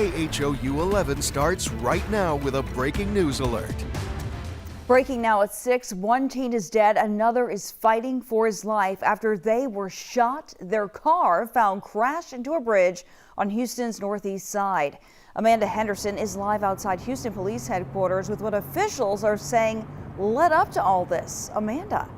KHOU 11 starts right now with a breaking news alert. Breaking now at 6, one teen is dead, another is fighting for his life after they were shot. Their car found crashed into a bridge on Houston's northeast side. Amanda Henderson is live outside Houston Police Headquarters with what officials are saying led up to all this. Amanda.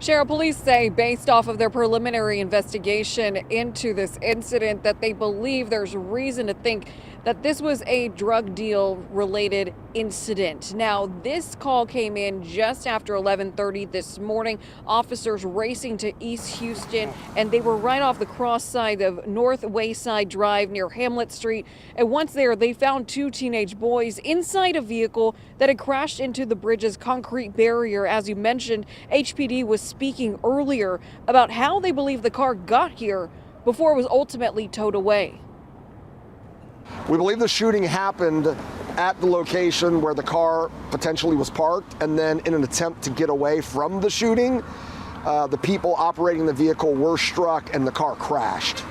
Sheriff police say, based off of their preliminary investigation into this incident, that they believe there's reason to think that this was a drug deal related incident. Now, this call came in just after 11:30 this morning. Officers racing to East Houston, and they were right off the cross side of North Wayside Drive near Hamlet Street. And once there, they found two teenage boys inside a vehicle that had crashed into the bridge's concrete barrier. As you mentioned, HPD was speaking earlier about how they believe the car got here before it was ultimately towed away. We believe the shooting happened at the location where the car potentially was parked, and then in an attempt to get away from the shooting, the people operating the vehicle were struck and the car crashed.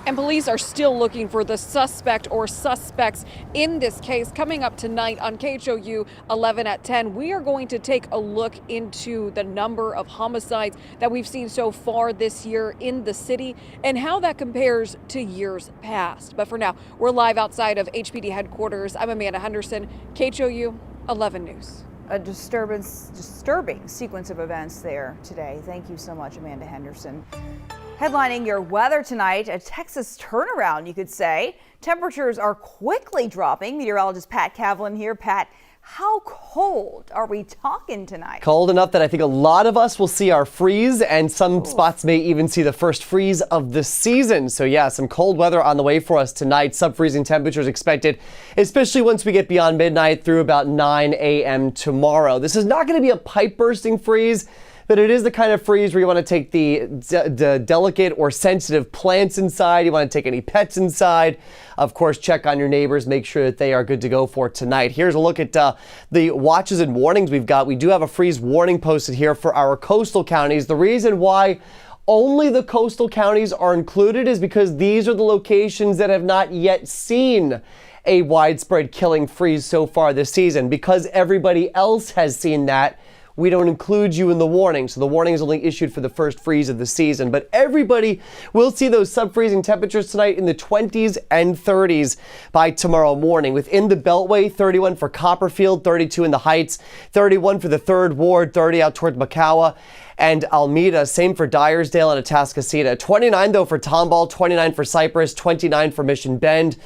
And police are still looking for the suspect or suspects in this case. Coming up tonight on KHOU 11 at 10, we are going to take a look into the number of homicides that we've seen so far this year in the city and how that compares to years past. But for now, we're live outside of HPD headquarters. I'm Amanda Henderson, KHOU 11 News. A disturbing sequence of events there today. Thank you so much, Amanda Henderson. Headlining your weather tonight, a Texas turnaround, you could say. Temperatures are quickly dropping. Meteorologist Pat Kavlin here. Pat, how cold are we talking tonight? Cold enough that I think a lot of us will see our freeze, and some spots may even see the first freeze of the season. So yeah, some cold weather on the way for us tonight. Sub-freezing temperatures expected, especially once we get beyond midnight through about 9 a.m. tomorrow. This is not going to be a pipe-bursting freeze, but it is the kind of freeze where you want to take the delicate or sensitive plants inside. You want to take any pets inside. Of course, check on your neighbors. Make sure that they are good to go for tonight. Here's a look at the watches and warnings we've got. We do have a freeze warning posted here for our coastal counties. The reason why only the coastal counties are included is because these are the locations that have not yet seen a widespread killing freeze so far this season. Because everybody else has seen that, we don't include you in the warning. So the warning is only issued for the first freeze of the season. But everybody will see those sub-freezing temperatures tonight in the 20s and 30s by tomorrow morning. Within the Beltway, 31 for Copperfield, 32 in the Heights, 31 for the 3rd Ward, 30 out toward Macau and Almeda. Same for Dyersdale and Atascocita. 29 though for Tomball, 29 for Cypress, 29 for Mission Bend.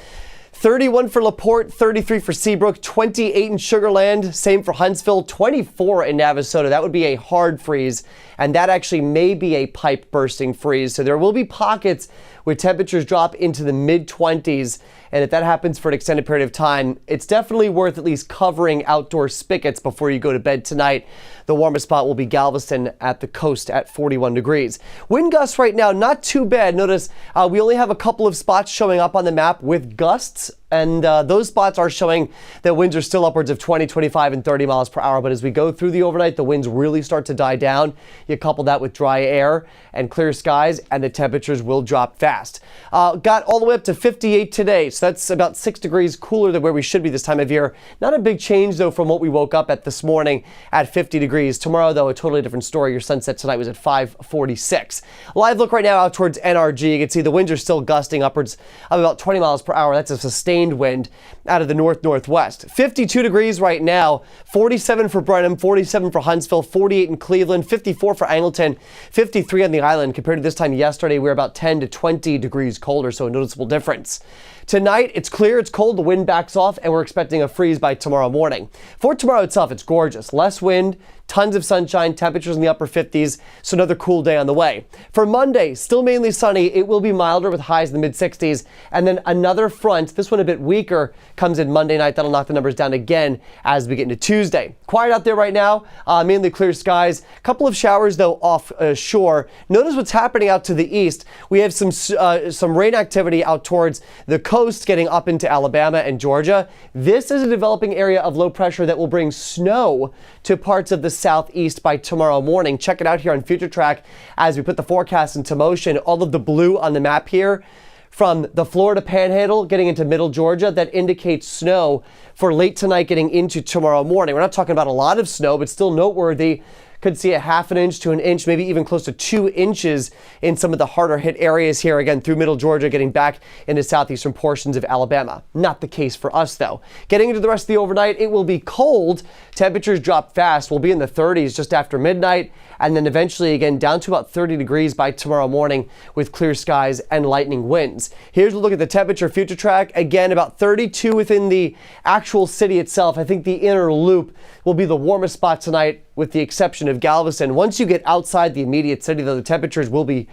31 for LaPorte, 33 for Seabrook, 28 in Sugar Land, same for Huntsville, 24 in Navasota. That would be a hard freeze, and that actually may be a pipe bursting freeze. So there will be pockets where temperatures drop into the mid-20s, and if that happens for an extended period of time, it's definitely worth at least covering outdoor spigots before you go to bed tonight. The warmest spot will be Galveston at the coast at 41 degrees. Wind gusts right now, not too bad. Notice we only have a couple of spots showing up on the map with gusts, and those spots are showing that winds are still upwards of 20, 25, and 30 miles per hour. But as we go through the overnight, the winds really start to die down. You couple that with dry air and clear skies, and the temperatures will drop fast. Got all the way up to 58 today, so that's about 6 degrees cooler than where we should be this time of year. Not a big change, though, from what we woke up at this morning at 50 degrees. Tomorrow, though, a totally different story. Your sunset tonight was at 5:46. Live look right now out towards NRG. You can see the winds are still gusting upwards of about 20 miles per hour. That's a sustained wind out of the north-northwest. 52 degrees right now, 47 for Brenham, 47 for Huntsville, 48 in Cleveland, 54 for Angleton, 53 on the island. Compared to this time yesterday, we're about 10 to 20 degrees colder, so a noticeable difference. Tonight, it's clear, it's cold, the wind backs off, and we're expecting a freeze by tomorrow morning. For tomorrow itself, it's gorgeous. Less wind, tons of sunshine, temperatures in the upper 50s, so another cool day on the way. For Monday, still mainly sunny. It will be milder with highs in the mid-60s, and then another front, this one a bit weaker, comes in Monday night. That'll knock the numbers down again as we get into Tuesday. Quiet out there right now, mainly clear skies. A couple of showers, though, offshore. Notice what's happening out to the east. We have some rain activity out towards the coast, getting up into Alabama and Georgia. This is a developing area of low pressure that will bring snow to parts of the southeast by tomorrow morning. Check it out here on Future Track as we put the forecast into motion. All of the blue on the map here from the Florida Panhandle getting into middle Georgia, that indicates snow for late tonight getting into tomorrow morning. We're not talking about a lot of snow, but still noteworthy. Could see a half an inch to an inch, maybe even close to 2 inches in some of the harder hit areas here, again, through middle Georgia, getting back into southeastern portions of Alabama. Not the case for us, though. Getting into the rest of the overnight, it will be cold. Temperatures drop fast. We'll be in the 30s just after midnight, and then eventually again down to about 30 degrees by tomorrow morning with clear skies and lightning winds. Here's a look at the temperature Future Track. Again, about 32 within the actual city itself. I think the inner loop will be the warmest spot tonight, with the exception of Galveston. Once you get outside the immediate city, though, the temperatures will be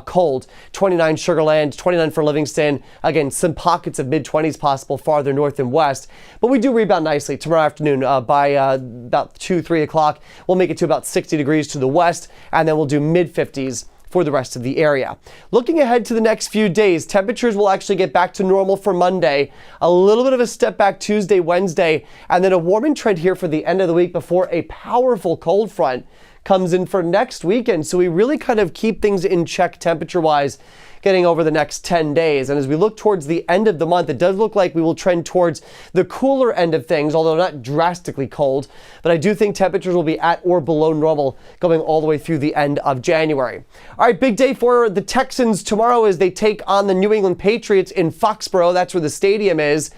cold. 29 Sugar Land, 29 for Livingston. Again, some pockets of mid-20s possible farther north and west. But we do rebound nicely tomorrow afternoon by about 2, 3 o'clock. We'll make it to about 60 degrees to the west, and then we'll do mid-50s for the rest of the area. Looking ahead to the next few days, temperatures will actually get back to normal for Monday, a little bit of a step back Tuesday, Wednesday, and then a warming trend here for the end of the week before a powerful cold front comes in for next weekend. So we really kind of keep things in check temperature-wise getting over the next 10 days. And as we look towards the end of the month, it does look like we will trend towards the cooler end of things, although not drastically cold. But I do think temperatures will be at or below normal going all the way through the end of January. All right, big day for the Texans tomorrow as they take on the New England Patriots in Foxborough. That's where the stadium is.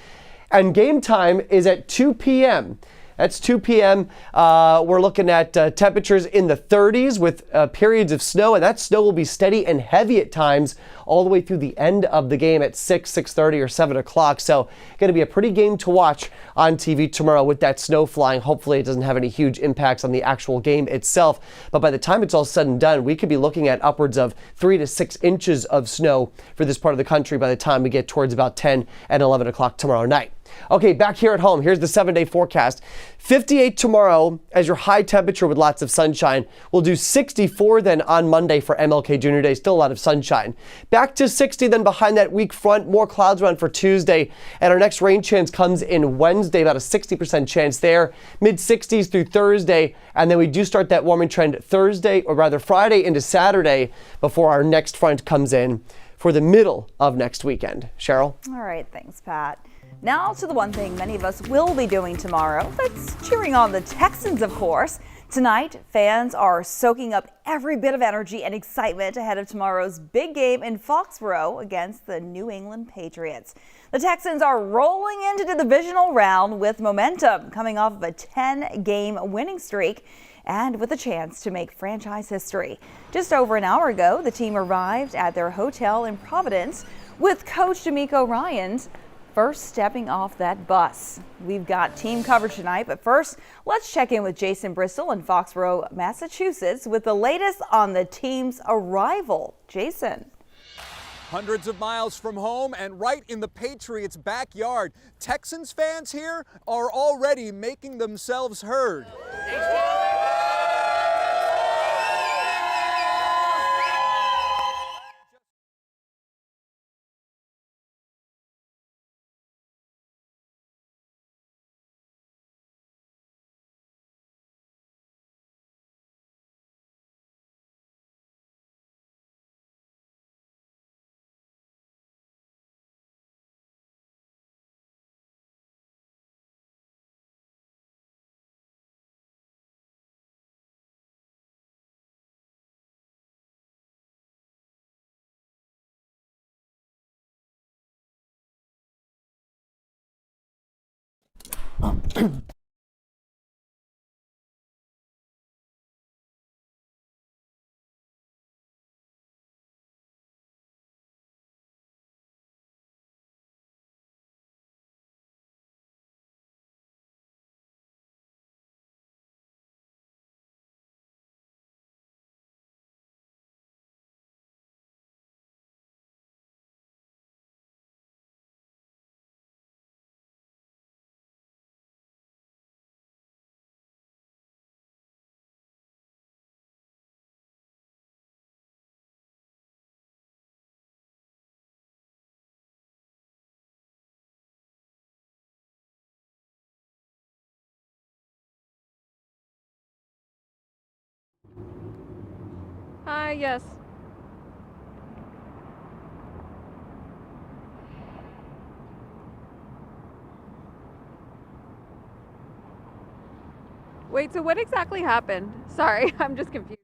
And game time is at 2 p.m. That's 2 p.m. We're looking at temperatures in the 30s with periods of snow, and that snow will be steady and heavy at times all the way through the end of the game at 6, 6:30 or 7 o'clock. So going to be a pretty game to watch on TV tomorrow with that snow flying. Hopefully it doesn't have any huge impacts on the actual game itself. But by the time it's all said and done, we could be looking at upwards of 3 to 6 inches of snow for this part of the country by the time we get towards about 10 and 11 o'clock tomorrow night. Okay, back here at home, here's the 7-day forecast. 58 tomorrow as your high temperature with lots of sunshine. We'll do 64 then on Monday for MLK Junior Day. Still a lot of sunshine. Back to 60 then behind that weak front. More clouds around for Tuesday. And our next rain chance comes in Wednesday, about a 60% chance there. Mid-60s through Thursday. And then we do start that warming trend Thursday, or rather Friday into Saturday, before our next front comes in for the middle of next weekend. Cheryl? All right, thanks, Pat. Now to the one thing many of us will be doing tomorrow. That's cheering on the Texans, of course. Tonight, fans are soaking up every bit of energy and excitement ahead of tomorrow's big game in Foxborough against the New England Patriots. The Texans are rolling into the divisional round with momentum, coming off of a 10-game winning streak and with a chance to make franchise history. Just over an hour ago, the team arrived at their hotel in Providence with Coach D'Amico Ryans first stepping off that bus. We've got team coverage tonight, but first, let's check in with Jason Bristol in Foxborough, Massachusetts, with the latest on the team's arrival. Jason. Hundreds of miles from home and right in the Patriots' backyard, Texans fans here are already making themselves heard. Hi, yes. Wait, so what exactly happened? Sorry, I'm just confused.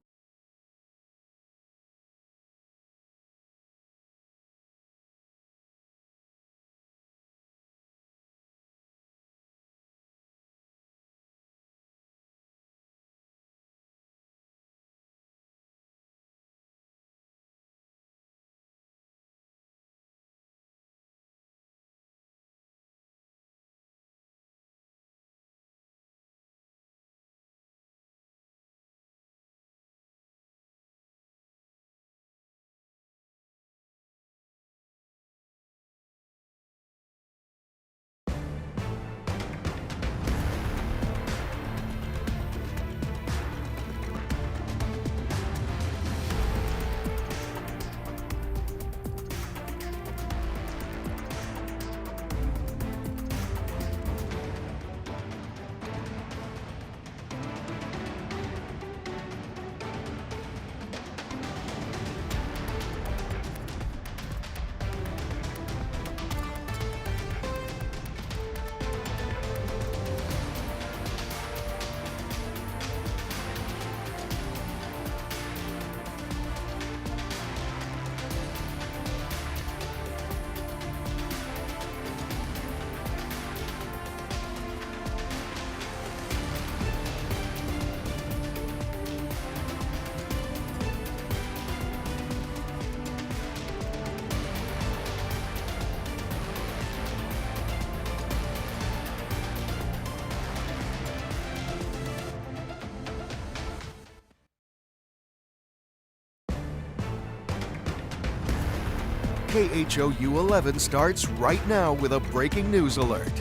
KHOU 11 starts right now with a breaking news alert.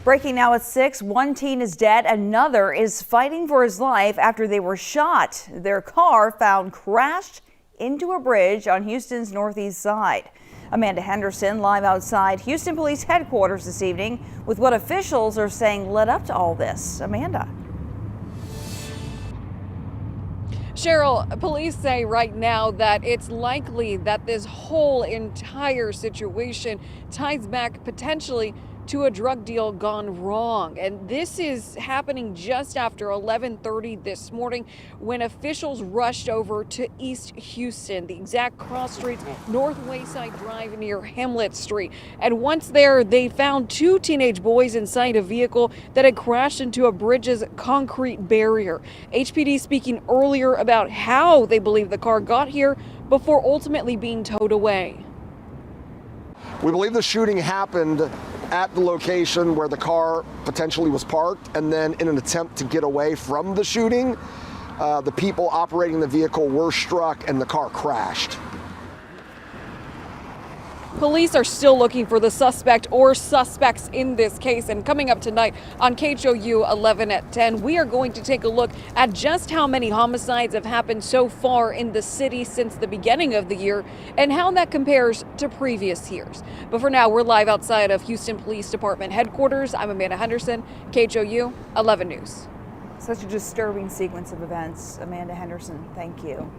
Breaking now at 6, one teen is dead, another is fighting for his life after they were shot. Their car found crashed into a bridge on Houston's northeast side. Amanda Henderson live outside Houston Police Headquarters this evening with what officials are saying led up to all this. Amanda. Cheryl, police say right now that it's likely that this whole entire situation ties back potentially to a drug deal gone wrong. And this is happening just after 11:30 this morning when officials rushed over to East Houston, the exact cross streets, North Wayside Drive near Hamlet Street. And once there, they found two teenage boys inside a vehicle that had crashed into a bridge's concrete barrier. HPD speaking earlier about how they believe the car got here before ultimately being towed away. We believe the shooting happened at the location where the car potentially was parked, and then in an attempt to get away from the shooting, the people operating the vehicle were struck and the car crashed. Police are still looking for the suspect or suspects in this case. And coming up tonight on KHOU 11 at 10, we are going to take a look at just how many homicides have happened so far in the city since the beginning of the year and how that compares to previous years. But for now, we're live outside of Houston Police Department headquarters. I'm Amanda Henderson, KHOU 11 News. Such a disturbing sequence of events. Amanda Henderson, thank you.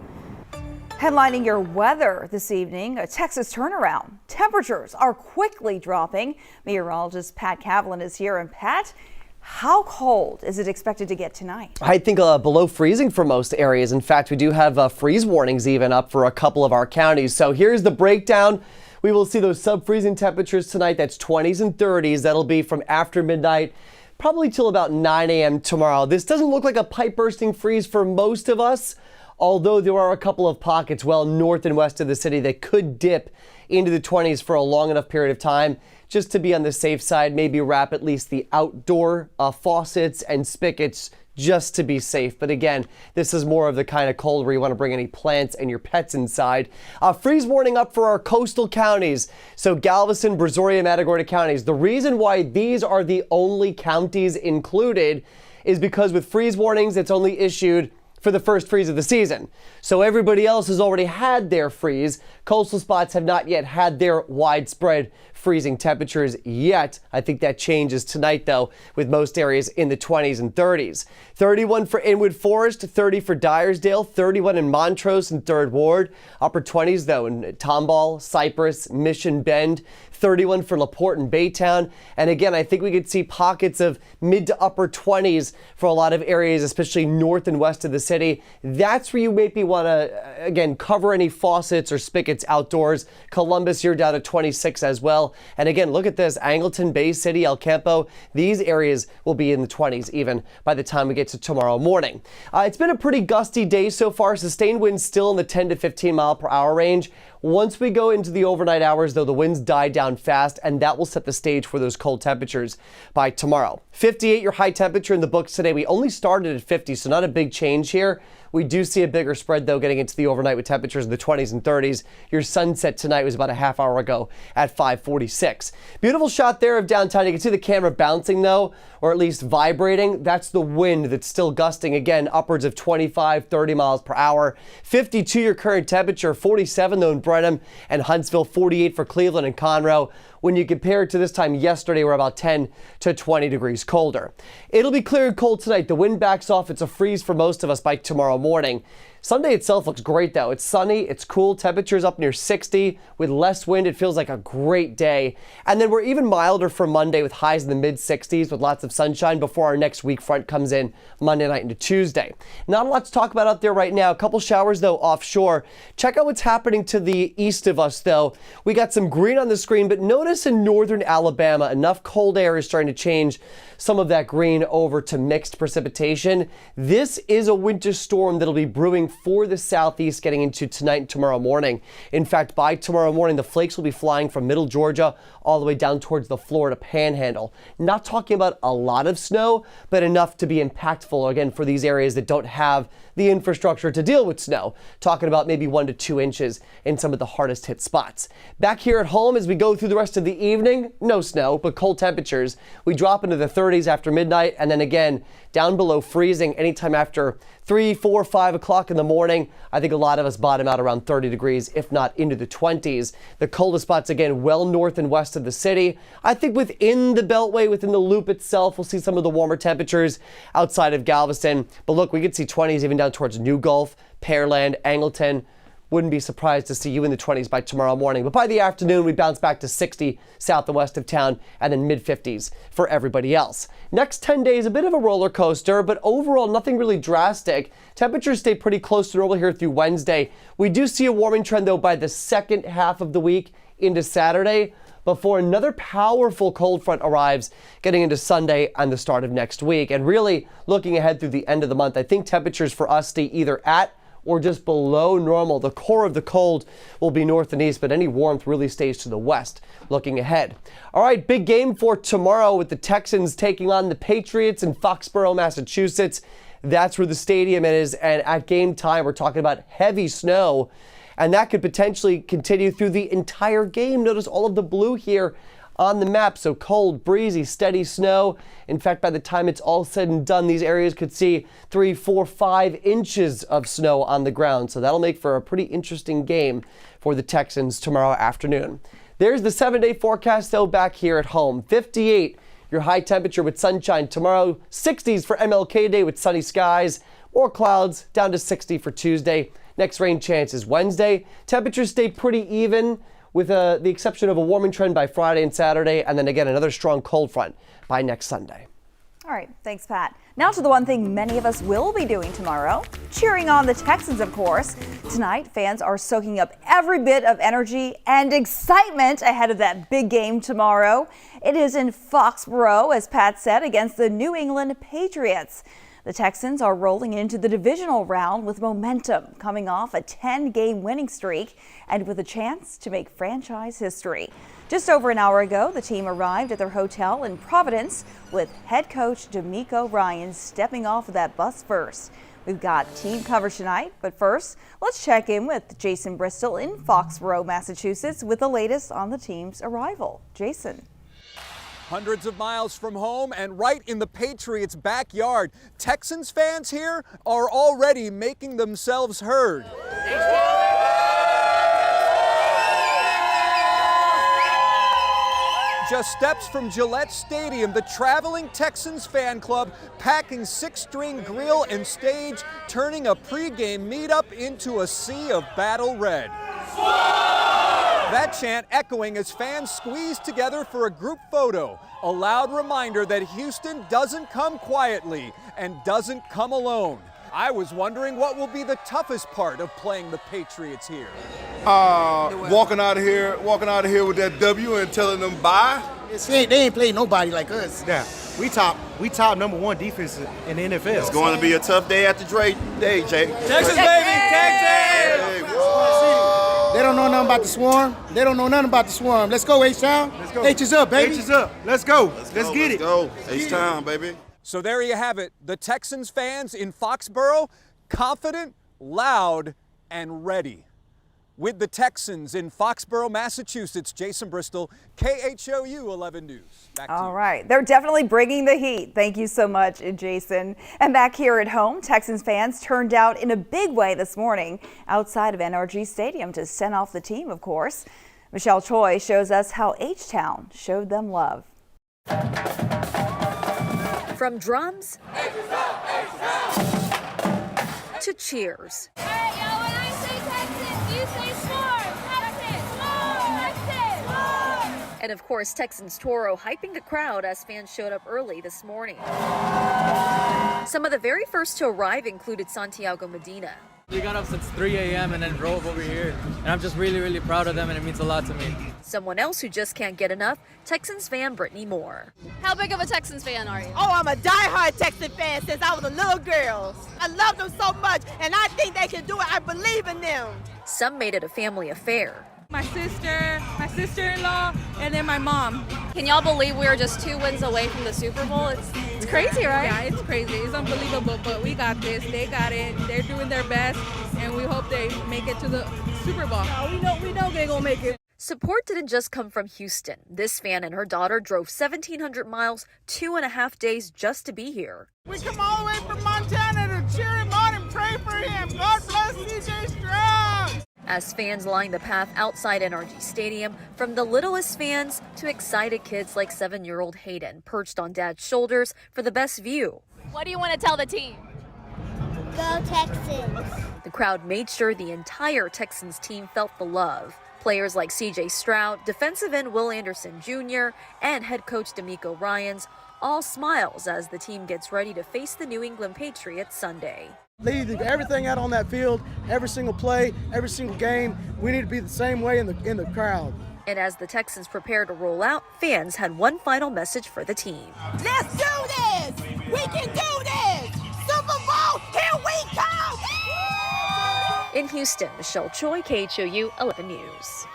Headlining your weather this evening, a Texas turnaround. Temperatures are quickly dropping. Meteorologist Pat Kavlin is here. And Pat, how cold is it expected to get tonight? I think below freezing for most areas. In fact, we do have freeze warnings even up for a couple of our counties. So here's the breakdown. We will see those sub-freezing temperatures tonight. That's 20s and 30s. That'll be from after midnight, probably till about 9 a.m. tomorrow. This doesn't look like a pipe-bursting freeze for most of us, although there are a couple of pockets well north and west of the city that could dip into the 20s for a long enough period of time. Just to be on the safe side, maybe wrap at least the outdoor faucets and spigots just to be safe. But again, this is more of the kind of cold where you want to bring any plants and your pets inside. Freeze warning up for our coastal counties. So Galveston, Brazoria, Matagorda counties. The reason why these are the only counties included is because with freeze warnings, it's only issued for the first freeze of the season. So everybody else has already had their freeze. Coastal spots have not yet had their widespread freezing temperatures yet. I think that changes tonight, though, with most areas in the 20s and 30s. 31 for Inwood Forest, 30 for Dyersdale, 31 in Montrose and 3rd Ward. Upper 20s, though, in Tomball, Cypress, Mission Bend. 31 for LaPorte and Baytown. And again, I think we could see pockets of mid to upper 20s for a lot of areas, especially north and west of the city. That's where you maybe want to, again, cover any faucets or spigots outdoors. Columbus, you're down to 26 as well. And again, look at this. Angleton, Bay City, El Campo, these areas will be in the 20s even by the time we get to tomorrow morning. It's been a pretty gusty day so far. Sustained winds still in the 10 to 15 mile per hour range. Once we go into the overnight hours, though, the winds die down fast, and that will set the stage for those cold temperatures by tomorrow. 58, your high temperature in the books today. We only started at 50, so not a big change here. We do see a bigger spread, though, getting into the overnight with temperatures in the 20s and 30s. Your sunset tonight was about a half hour ago at 5:46. Beautiful shot there of downtown. You can see the camera bouncing, though, or at least vibrating. That's the wind that's still gusting, again, upwards of 25, 30 miles per hour. 52, your current temperature. 47, though, in Brenham and Huntsville. 48 for Cleveland and Conroe. When you compare it to this time yesterday, we're about 10 to 20 degrees colder. It'll be clear and cold tonight. The wind backs off. It's a freeze for most of us by tomorrow morning. Sunday itself looks great, though. It's sunny, it's cool, temperatures up near 60 with less wind. It feels like a great day. And then we're even milder for Monday with highs in the mid-60s with lots of sunshine before our next weak front comes in Monday night into Tuesday. Not a lot to talk about out there right now. A couple showers, though, offshore. Check out what's happening to the east of us, though. We got some green on the screen, but notice in northern Alabama, enough cold air is starting to change some of that green over to mixed precipitation. This is a winter storm that'll be brewing for the southeast getting into tonight and tomorrow morning. In fact, by tomorrow morning, the flakes will be flying from middle Georgia all the way down towards the Florida Panhandle. Not talking about a lot of snow, but enough to be impactful, again, for these areas that don't have the infrastructure to deal with snow. Talking about maybe 1 to 2 inches in some of the hardest hit spots. Back here at home, as we go through the rest of the evening, no snow, but cold temperatures. We drop into the 30s after midnight, and then again, down below freezing anytime after 3, 4, 5 o'clock in the morning. I think a lot of us bottom out around 30 degrees, if not into the 20s. The coldest spots, again, well north and west of the city. I think within the Beltway, within the loop itself, we'll see some of the warmer temperatures outside of Galveston. But look, we could see 20s even down towards New Gulf, Pearland, Angleton. Wouldn't be surprised to see you in the 20s by tomorrow morning. But by the afternoon, we bounce back to 60 south and west of town and then mid-50s for everybody else. Next 10 days, a bit of a roller coaster, but overall, nothing really drastic. Temperatures stay pretty close to normal here through Wednesday. We do see a warming trend, though, by the second half of the week into Saturday, before another powerful cold front arrives getting into Sunday and the start of next week. And really, looking ahead through the end of the month, I think temperatures for us stay either at or just below normal. The core of the cold will be north and east, but any warmth really stays to the west looking ahead. All right, big game for tomorrow with the Texans taking on the Patriots in Foxborough, Massachusetts. That's where the stadium is, and at game time, we're talking about heavy snow, and that could potentially continue through the entire game. Notice all of the blue here on the map. So cold, breezy, steady snow. In fact, by the time it's all said and done, these areas could see 3, 4, 5 inches of snow on the ground. So that'll make for a pretty interesting game for the Texans tomorrow afternoon. There's the 7-day forecast, though, back here at home. 58, your high temperature with sunshine tomorrow. 60s for MLK Day with sunny skies. More clouds, down to 60 for Tuesday. Next rain chance is Wednesday. Temperatures stay pretty even, with the exception of a warming trend by Friday and Saturday, and then again another strong cold front by next Sunday. All right, thanks, Pat. Now to the one thing many of us will be doing tomorrow, cheering on the Texans, of course. Tonight, fans are soaking up every bit of energy and excitement ahead of that big game tomorrow. It is in Foxborough, as Pat said, against the New England Patriots. The Texans are rolling into the divisional round with momentum, coming off a 10-game winning streak and with a chance to make franchise history. Just over an hour ago, the team arrived at their hotel in Providence with head coach D'Amico Ryans stepping off of that bus first. We've got team coverage tonight, but first, let's check in with Jason Bristol in Foxborough, Massachusetts with the latest on the team's arrival. Jason. Hundreds of miles from home and right in the Patriots' backyard, Texans fans here are already making themselves heard. Just steps from Gillette Stadium, the traveling Texans fan club packing six-string grill and stage, turning a pregame meetup into a sea of battle red. That chant echoing as fans squeeze together for a group photo, a loud reminder that Houston doesn't come quietly and doesn't come alone. I was wondering what will be the toughest part of playing the Patriots here. Walking out of here with that W and telling them bye. They ain't played nobody like us. Yeah, we top #1 defense in the NFL. It's going to be a tough day after Dre Day, Jay. Texas, baby, Texas! They don't know nothing about the swarm. Let's go, H-Town. Let's go. H is up, baby. H is up. Let's go. Let's get it. Go. H-Town, baby. So there you have it. The Texans fans in Foxborough, confident, loud, and ready. With the Texans in Foxborough, Massachusetts, Jason Bristol, KHOU 11 News. Back to you. All right. They're definitely bringing the heat. Thank you so much, Jason. And back here at home, Texans fans turned out in a big way this morning outside of NRG Stadium to send off the team, of course. Michelle Choi shows us how H-Town showed them love. From drums to cheers. All right, y'all, when I say Texans, you say Swarm. Texans, Swarm, Texans, Swarm. And of course, Texans Toro hyping the crowd as fans showed up early this morning. Some of the very first to arrive included Santiago Medina. We got up since 3 a.m. and then drove over here. And I'm just really, really proud of them, and it means a lot to me. Someone else who just can't get enough, Texans fan Brittany Moore. How big of a Texans fan are you? Oh, I'm a diehard Texans fan since I was a little girl. I love them so much, and I think they can do it. I believe in them. Some made it a family affair. My sister-in-law, and then my mom. Can y'all believe we are just 2 wins away from the Super Bowl? It's crazy, right? Yeah, it's crazy. It's unbelievable, but we got this. They got it. They're doing their best, and we hope they make it to the Super Bowl. We know they're going to make it. Support didn't just come from Houston. This fan and her daughter drove 1,700 miles, 2.5 days just to be here. We come all the way from Montana to cheer him on and pray for him. God bless CJ Stroud. As fans line the path outside NRG Stadium, from the littlest fans to excited kids like 7-year-old Hayden, perched on Dad's shoulders for the best view. What do you want to tell the team? Go Texans. The crowd made sure the entire Texans team felt the love. Players like CJ Stroud, defensive end Will Anderson Jr., and head coach D'Amico Ryans, all smiles as the team gets ready to face the New England Patriots Sunday. They leave everything out on that field, every single play, every single game. We need to be the same way in the crowd. And as the Texans prepare to roll out, fans had one final message for the team. Let's do this! We can do this! Super Bowl, here we come! In Houston, Michelle Choi, KHOU 11 News.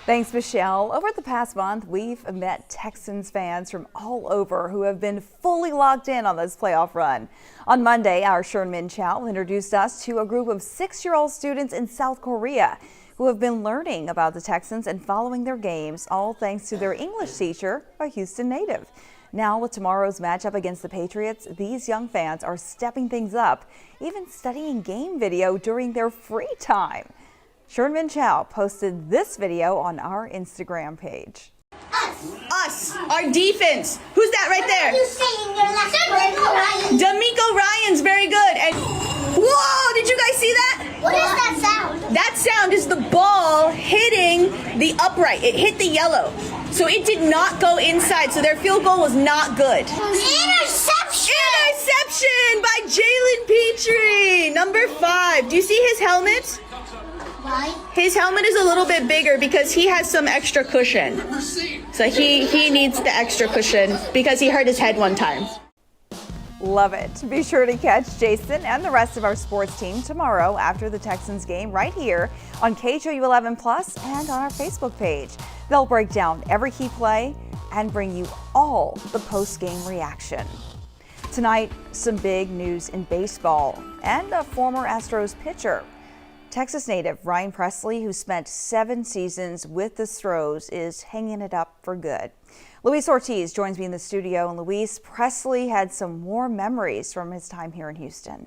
Thanks, Michelle. Over the past month, we've met Texans fans from all over who have been fully locked in on this playoff run. On Monday, our Sherman Chow introduced us to a group of 6-year-old students in South Korea who have been learning about the Texans and following their games, all thanks to their English teacher, a Houston native. Now, with tomorrow's matchup against the Patriots, these young fans are stepping things up, even studying game video during their free time. Sherman Chow posted this video on our Instagram page. Us, our defense. Who's that right there? You saying your last word? D'Amico Ryans, very good. And whoa, did you guys see that? What is that sound? That sound is the ball hitting the upright. It hit the yellow. So it did not go inside. So their field goal was not good. Interception! Interception by Jalen Petrie, number 5. Do you see his helmet? Why? His helmet is a little bit bigger because he has some extra cushion. So he needs the extra cushion because he hurt his head one time. Love it. Be sure to catch Jason and the rest of our sports team tomorrow after the Texans game right here on KHOU 11 Plus and on our Facebook page. They'll break down every key play and bring you all the post-game reaction. Tonight, some big news in baseball and a former Astros pitcher. Texas native Ryan Presley, who spent 7 seasons with the Stros, is hanging it up for good. Luis Ortiz joins me in the studio, and Luis, Presley had some warm memories from his time here in Houston.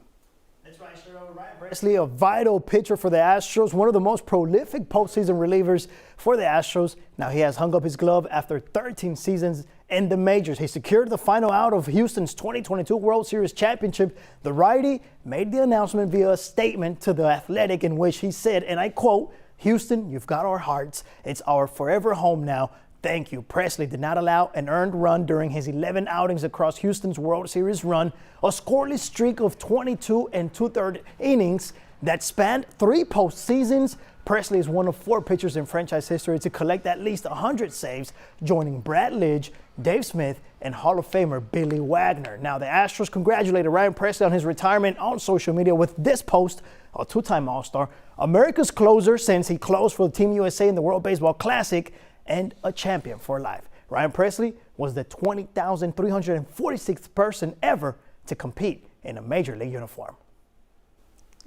That's right, Cheryl. Ryan Presley, a vital pitcher for the Astros, one of the most prolific postseason relievers for the Astros. Now he has hung up his glove after 13 seasons in the majors. He secured the final out of Houston's 2022 World Series championship. The righty made the announcement via a statement to The Athletic in which he said, and I quote, "Houston, you've got our hearts. It's our forever home now. Thank you." Presley did not allow an earned run during his 11 outings across Houston's World Series run, a scoreless streak of 22 2/3 innings that spanned 3 postseasons. Presley is one of 4 pitchers in franchise history to collect at least 100 saves, joining Brad Lidge, Dave Smith, and Hall of Famer Billy Wagner. Now, the Astros congratulated Ryan Presley on his retirement on social media with this post. A 2-time All-Star, America's closer since he closed for Team USA in the World Baseball Classic, and a champion for life. Ryan Presley was the 20,346th person ever to compete in a major league uniform.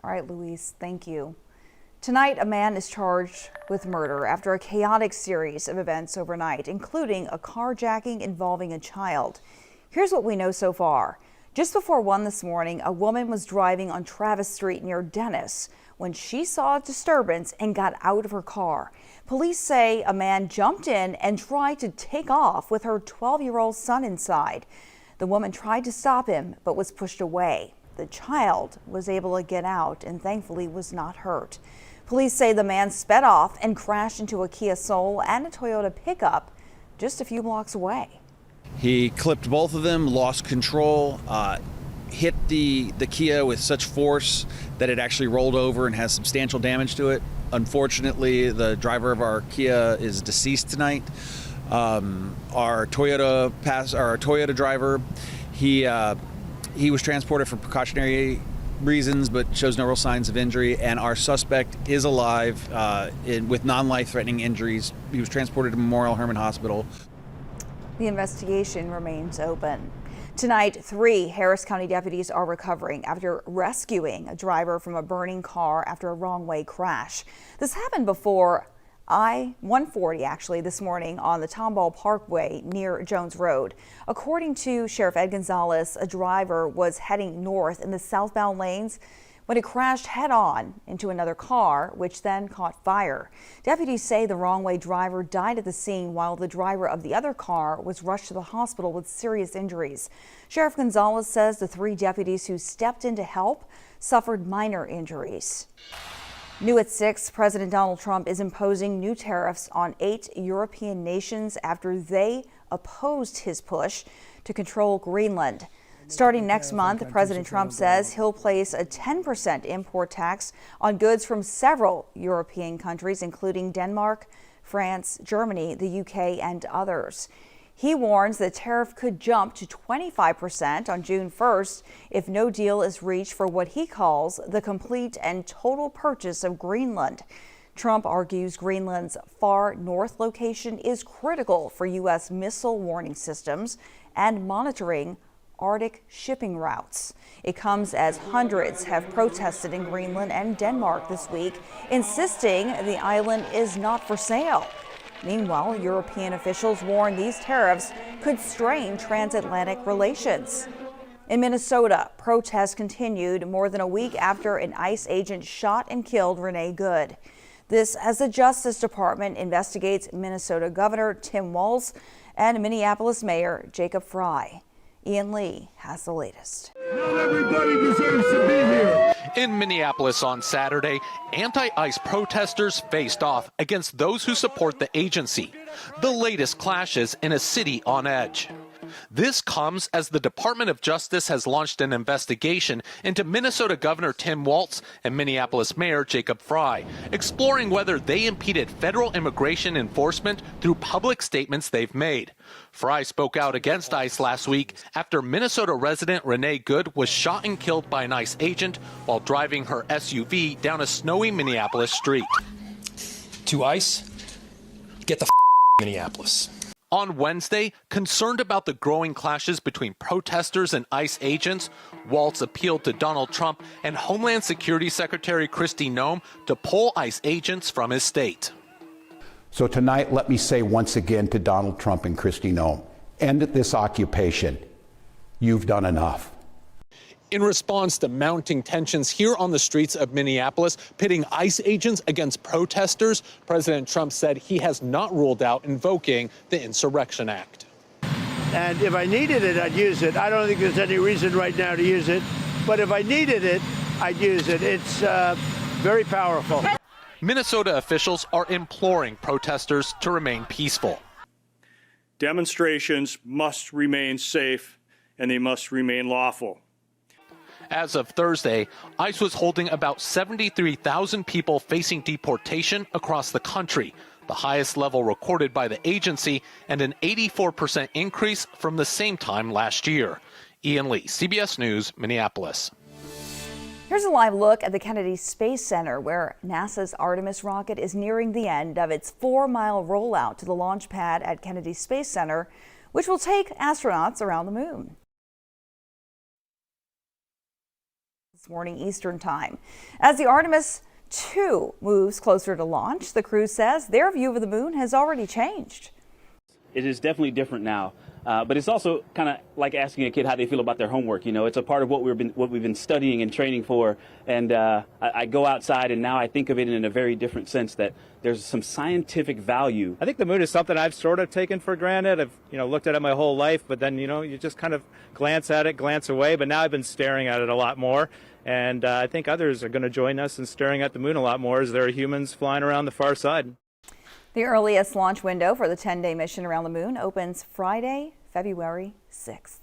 All right, Luis, thank you. Tonight, a man is charged with murder after a chaotic series of events overnight, including a carjacking involving a child. Here's what we know so far. Just before 1 this morning, a woman was driving on Travis Street near Dennis when she saw a disturbance and got out of her car. Police say a man jumped in and tried to take off with her 12-year-old son inside. The woman tried to stop him but was pushed away. The child was able to get out and thankfully was not hurt. Police say the man sped off and crashed into a Kia Soul and a Toyota pickup just a few blocks away. He clipped both of them, lost control, hit the Kia with such force that it actually rolled over and has substantial damage to it. Unfortunately, the driver of our Kia is deceased tonight. Our Toyota driver, he was transported for precautionary reasons but shows no real signs of injury, and our suspect is alive with non-life-threatening injuries. He was transported to Memorial Hermann Hospital. The investigation remains open. Tonight, 3 Harris County deputies are recovering after rescuing a driver from a burning car after a wrong-way crash. This happened before I-140 actually this morning on the Tomball Parkway near Jones Road. According to Sheriff Ed Gonzalez, a driver was heading north in the southbound lanes when it crashed head-on into another car, which then caught fire. Deputies say the wrong-way driver died at the scene while the driver of the other car was rushed to the hospital with serious injuries. Sheriff Gonzalez says the 3 deputies who stepped in to help suffered minor injuries. New at 6, President Donald Trump is imposing new tariffs on 8 European nations after they opposed his push to control Greenland. Starting next month, President Trump says he'll place a 10% import tax on goods from several European countries, including Denmark, France, Germany, the UK, and others. He warns the tariff could jump to 25% on June 1st if no deal is reached for what he calls the complete and total purchase of Greenland. Trump argues Greenland's far north location is critical for U.S. missile warning systems and monitoring Arctic shipping routes. It comes as hundreds have protested in Greenland and Denmark this week, insisting the island is not for sale. Meanwhile, European officials warn these tariffs could strain transatlantic relations. In Minnesota, protests continued more than a week after an ICE agent shot and killed Renee Good. This as the Justice Department investigates Minnesota Governor Tim Walz and Minneapolis Mayor Jacob Frey. Ian Lee has the latest. Not everybody deserves to be here. In Minneapolis on Saturday, anti-ICE protesters faced off against those who support the agency. The latest clashes in a city on edge. This comes as the Department of Justice has launched an investigation into Minnesota Governor Tim Walz and Minneapolis Mayor Jacob Frey, exploring whether they impeded federal immigration enforcement through public statements they've made. Frey spoke out against ICE last week after Minnesota resident Renee Good was shot and killed by an ICE agent while driving her SUV down a snowy Minneapolis street. To ICE, get the Minneapolis. On Wednesday, concerned about the growing clashes between protesters and ICE agents, Walz appealed to Donald Trump and Homeland Security Secretary Kristi Noem to pull ICE agents from his state. So tonight, let me say once again to Donald Trump and Kristi Noem, end this occupation. You've done enough. In response to mounting tensions here on the streets of Minneapolis, pitting ICE agents against protesters, President Trump said he has not ruled out invoking the Insurrection Act. And if I needed it, I'd use it. I don't think there's any reason right now to use it. But if I needed it, I'd use it. It's very powerful. Minnesota officials are imploring protesters to remain peaceful. Demonstrations must remain safe and they must remain lawful. As of Thursday, ICE was holding about 73,000 people facing deportation across the country, the highest level recorded by the agency and an 84% increase from the same time last year. Ian Lee, CBS News, Minneapolis. Here's a live look at the Kennedy Space Center, where NASA's Artemis rocket is nearing the end of its 4-mile rollout to the launch pad at Kennedy Space Center, which will take astronauts around the moon. This morning Eastern Time. As the Artemis II moves closer to launch, the crew says their view of the moon has already changed. It is definitely different now, but it's also kind of like asking a kid how they feel about their homework. You know, it's a part of what we've been studying and training for. And I go outside, and now I think of it in a very different sense, that there's some scientific value. I think the moon is something I've sort of taken for granted. I've looked at it my whole life, but then you just kind of glance at it, glance away. But now I've been staring at it a lot more. And I think others are going to join us in staring at the moon a lot more, as there are humans flying around the far side. The earliest launch window for the 10-day mission around the moon opens Friday, February 6th.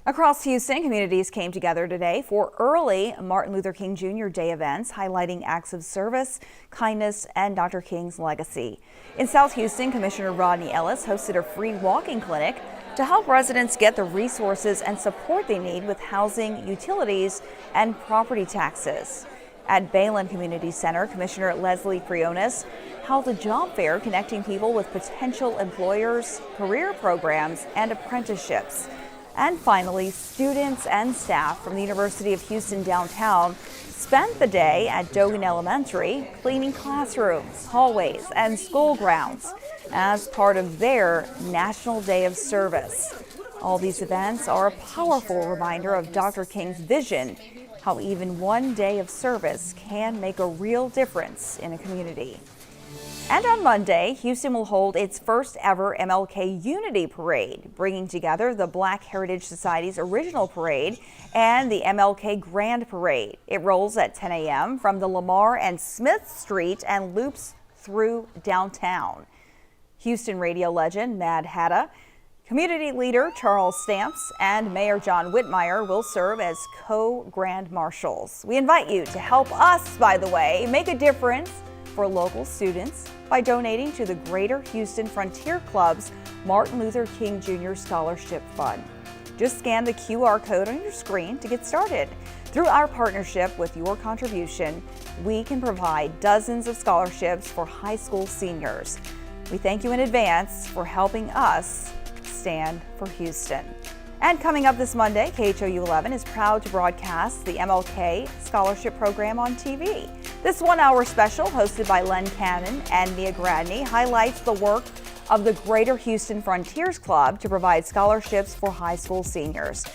Across Houston, communities came together today for early Martin Luther King Jr. Day events, highlighting acts of service, kindness, and Dr. King's legacy. In South Houston, Commissioner Rodney Ellis hosted a free walking clinic to help residents get the resources and support they need with housing, utilities, and property taxes. At Bayland Community Center, Commissioner Leslie Friones held a job fair connecting people with potential employers, career programs, and apprenticeships. And finally, students and staff from the University of Houston downtown spent the day at Dogan Elementary cleaning classrooms, hallways, and school grounds as part of their National Day of Service. All these events are a powerful reminder of Dr. King's vision, how even one day of service can make a real difference in a community. And on Monday, Houston will hold its first ever MLK Unity Parade, bringing together the Black Heritage Society's original parade and the MLK Grand Parade. It rolls at 10 a.m. from the Lamar and Smith Street and loops through downtown. Houston radio legend Mad Hatta, community leader Charles Stamps, and Mayor John Whitmire will serve as co-grand marshals. We invite you to help us, by the way, make a difference for local students by donating to the Greater Houston Frontier Club's Martin Luther King Jr. Scholarship Fund. Just scan the QR code on your screen to get started. Through our partnership with your contribution, we can provide dozens of scholarships for high school seniors. We thank you in advance for helping us stand for Houston. And coming up this Monday, KHOU 11 is proud to broadcast the MLK Scholarship Program on TV. This one-hour special, hosted by Len Cannon and Mia Gradney, highlights the work of the Greater Houston Frontiers Club to provide scholarships for high school seniors.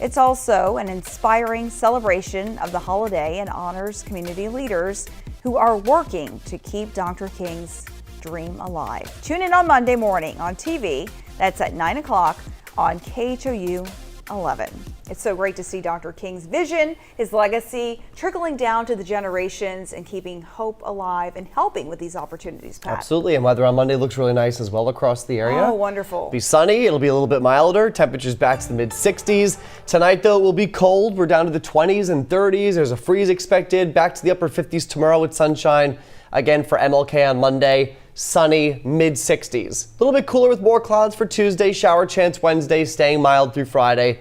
It's also an inspiring celebration of the holiday and honors community leaders who are working to keep Dr. King's dream alive. Tune in on Monday morning on TV. That's at 9 o'clock. On KHOU 11. It's so great to see Dr. King's vision, his legacy, trickling down to the generations and keeping hope alive and helping with these opportunities, Pat. Absolutely, and weather on Monday looks really nice as well across the area. Oh, wonderful. It'll be sunny, it'll be a little bit milder, temperatures back to the mid-60s. Tonight, though, it will be cold. We're down to the 20s and 30s. There's a freeze expected, back to the upper 50s tomorrow with sunshine. Again, for MLK on Monday, sunny, mid-60s. A little bit cooler with more clouds for Tuesday, shower chance Wednesday, staying mild through Friday.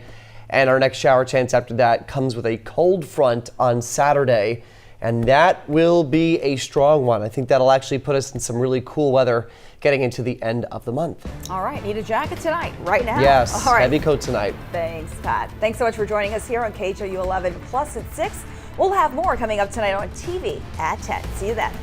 And our next shower chance after that comes with a cold front on Saturday. And that will be a strong one. I think that'll actually put us in some really cool weather getting into the end of the month. All right, need a jacket tonight, right now. Yes, all right. Heavy coat tonight. Thanks, Pat. Thanks so much for joining us here on KHOU 11 Plus at 6. We'll have more coming up tonight on TV at 10. See you then.